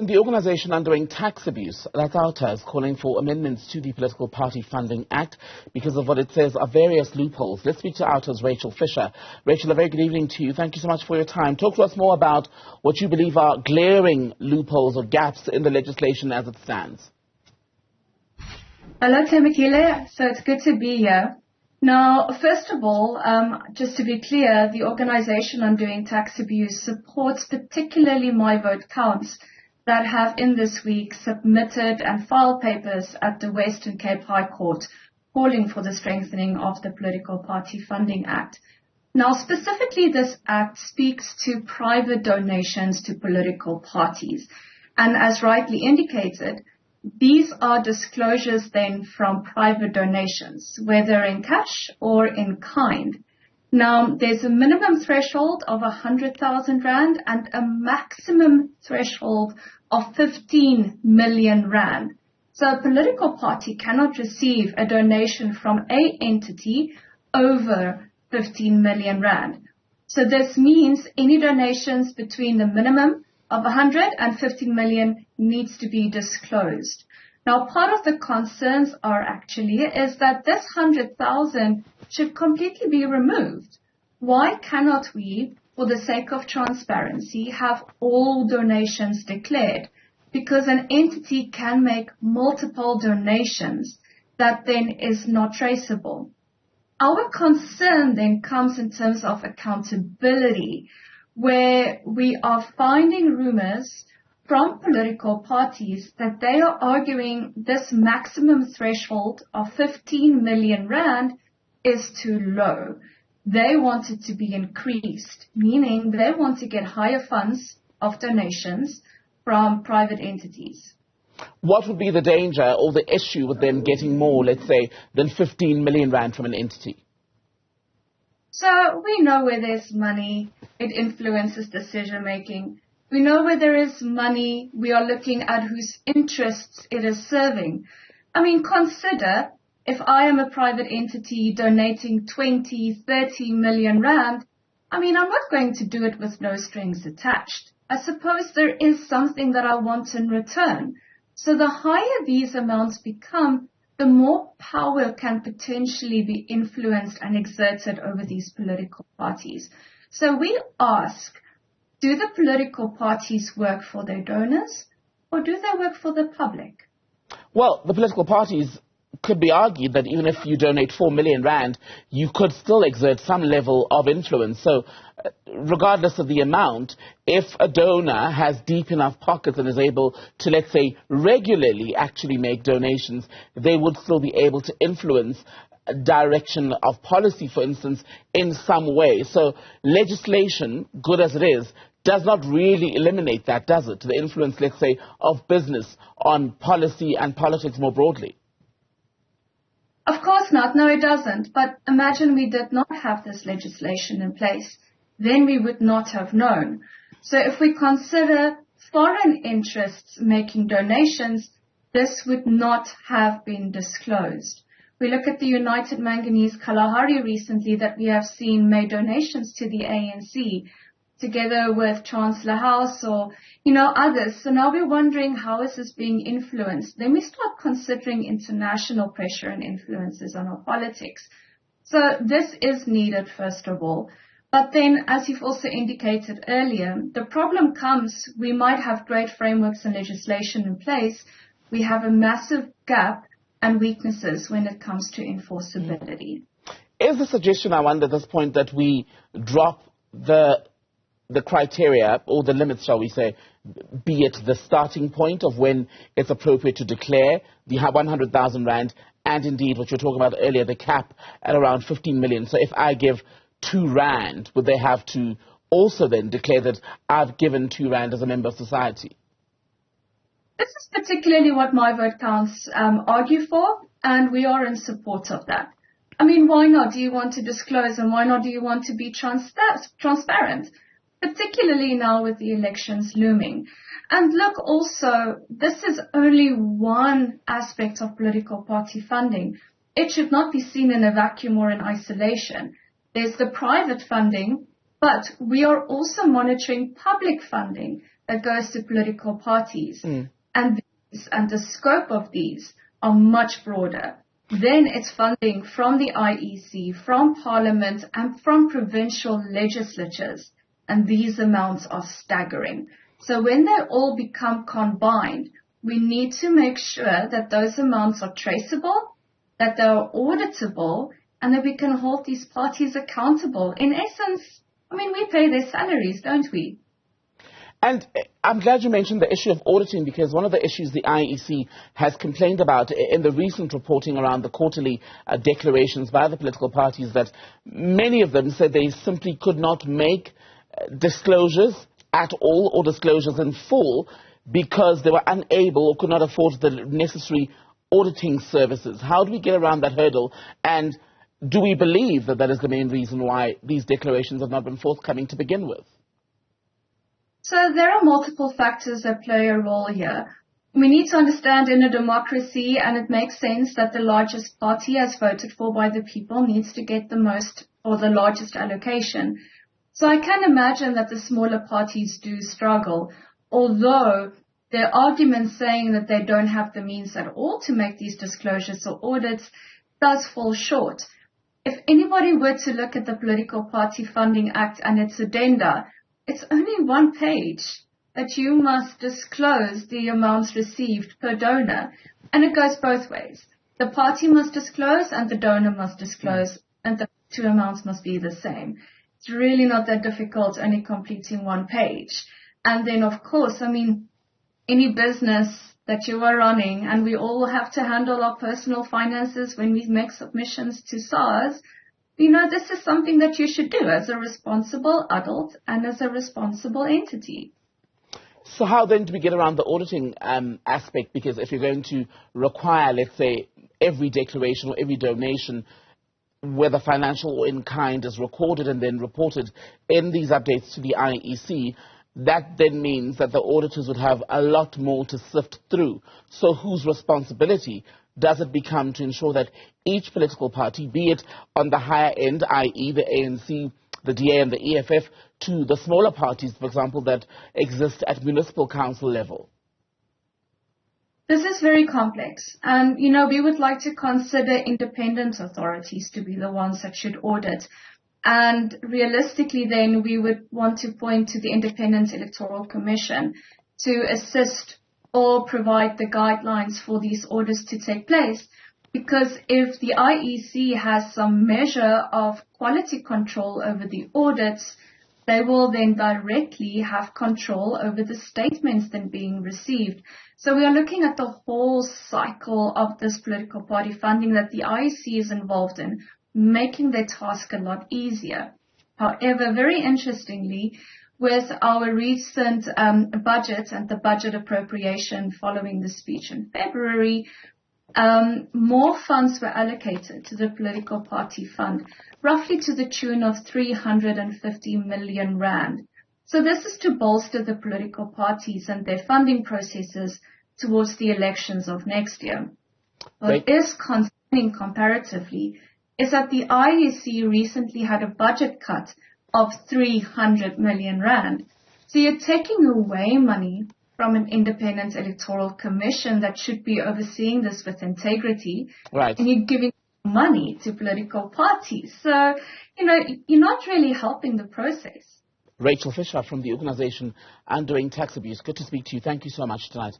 The organisation undoing tax abuse, that's Outa, is calling for amendments to the Political Party Funding Act because of what it says are various loopholes. Let's speak to Outa's Rachel Fisher. Rachel, a very good evening to you. Thank you so much for your time. Talk to us more about what you believe are glaring loopholes or gaps in the legislation as it stands. Hello, Temekile. So it's good to be here. Now, first of all, just to be clear, the organisation undoing tax abuse supports particularly My Vote Counts that have in this week submitted and filed papers at the Western Cape High Court calling for the strengthening of the Political Party Funding Act. Now, specifically, this act speaks to private donations to political parties. And as rightly indicated, these are disclosures then from private donations, whether in cash or in kind. Now, there's a minimum threshold of 100,000 Rand and a maximum threshold of 15 million Rand. So a political party cannot receive a donation from a entity over 15 million Rand. So this means any donations between the minimum of 100 and 15 million needs to be disclosed. Now, part of the concerns is that this 100,000 should completely be removed. Why cannot we, for the sake of transparency, have all donations declared? Because an entity can make multiple donations that then is not traceable. Our concern then comes in terms of accountability, where we are finding rumors from political parties that they are arguing this maximum threshold of 15 million Rand is too low. They want it to be increased, meaning they want to get higher funds of donations from private entities. What would be the danger or the issue with them getting more, let's say, than 15 million Rand from an entity? So we know where there's money, it influences decision making. We know where there is money, we are looking at whose interests it is serving. I mean, consider if I am a private entity donating 20, 30 million Rand, I'm not going to do it with no strings attached. I suppose there is something that I want in return. So the higher these amounts become, the more power can potentially be influenced and exerted over these political parties. So we ask, do the political parties work for their donors or do they work for the public? Well, the political parties could be argued that even if you donate 4 million Rand, you could still exert some level of influence. So regardless of the amount, if a donor has deep enough pockets and is able to, let's say, regularly actually make donations, they would still be able to influence direction of policy, for instance, in some way. So legislation, good as it is, does not really eliminate that, does it? The influence, let's say, of business on policy and politics more broadly. Of course not. No, it doesn't. But imagine we did not have this legislation in place. Then we would not have known. So if we consider foreign interests making donations, this would not have been disclosed. We look at the United Manganese Kalahari recently that we have seen made donations to the ANC, together with Chancellor House or, others. So now we're wondering, how is this being influenced? Then we start considering international pressure and influences on our politics. So this is needed, first of all. But then, as you've also indicated earlier, the problem comes, we might have great frameworks and legislation in place. We have a massive gap and weaknesses when it comes to enforceability. Is the suggestion, I wonder, at this point, that we drop the criteria or the limits, shall we say, be it the starting point of when it's appropriate to declare the 100,000 Rand and indeed what you were talking about earlier, the cap at around 15 million. So if I give 2 Rand, would they have to also then declare that I've given 2 Rand as a member of society? This is particularly what My Vote Counts argue for, and we are in support of that. Why not? Do you want to disclose, and why not do you want to be transparent? Particularly now with the elections looming. And look, also, this is only one aspect of political party funding. It should not be seen in a vacuum or in isolation. There's the private funding, but we are also monitoring public funding that goes to political parties. And the scope of these are much broader. Then it's funding from the IEC, from Parliament, and from provincial legislatures. And these amounts are staggering. So when they all become combined, we need to make sure that those amounts are traceable, that they are auditable, and that we can hold these parties accountable. In essence, I mean, we pay their salaries, don't we? And I'm glad you mentioned the issue of auditing, because one of the issues the IEC has complained about in the recent reporting around the quarterly declarations by the political parties, that many of them said they simply could not make disclosures at all or disclosures in full because they were unable or could not afford the necessary auditing services. How do we get around that hurdle? And do we believe that that is the main reason why these declarations have not been forthcoming to begin with? So there are multiple factors that play a role here. We need to understand in a democracy, and it makes sense that the largest party as voted for by the people needs to get the most or the largest allocation. So I can imagine that the smaller parties do struggle, although there are arguments saying that they don't have the means at all to make these disclosures or audits does fall short. If anybody were to look at the Political Party Funding Act and its addenda, it's only one page that you must disclose the amounts received per donor. And it goes both ways. The party must disclose and the donor must disclose, and the two amounts must be the same. It's really not that difficult, only completing one page. And then, of course, I mean, any business that you are running, and we all have to handle our personal finances when we make submissions to SARS, you know, this is something that you should do as a responsible adult and as a responsible entity. So how then do we get around the auditing aspect? Because if you're going to require, let's say, every declaration or every donation, whether financial or in kind, is recorded and then reported in these updates to the IEC, that then means that the auditors would have a lot more to sift through. So whose responsibility does it become to ensure that each political party, be it on the higher end, i.e. the ANC, the DA and the EFF, to the smaller parties, for example, that exist at municipal council level? This is very complex. And, you know, we would like to consider independent authorities to be the ones that should audit. And realistically, then, we would want to point to the Independent Electoral Commission to assist or provide the guidelines for these audits to take place. Because if the IEC has some measure of quality control over the audits, they will then directly have control over the statements then being received. So we are looking at the whole cycle of this political party funding that the IEC is involved in, making their task a lot easier. However, very interestingly, with our recent budget and the budget appropriation following the speech in February, more funds were allocated to the political party fund, roughly to the tune of 350 million rand. So this is to bolster the political parties and their funding processes towards the elections of next year. What is concerning comparatively is that the IEC recently had a budget cut of 300 million rand. So you're taking away money from an independent electoral commission that should be overseeing this with integrity. Right. And you're giving money to political parties. So, you know, you're not really helping the process. Rachel Fisher from the organization Undoing Tax Abuse. Good to speak to you. Thank you so much tonight.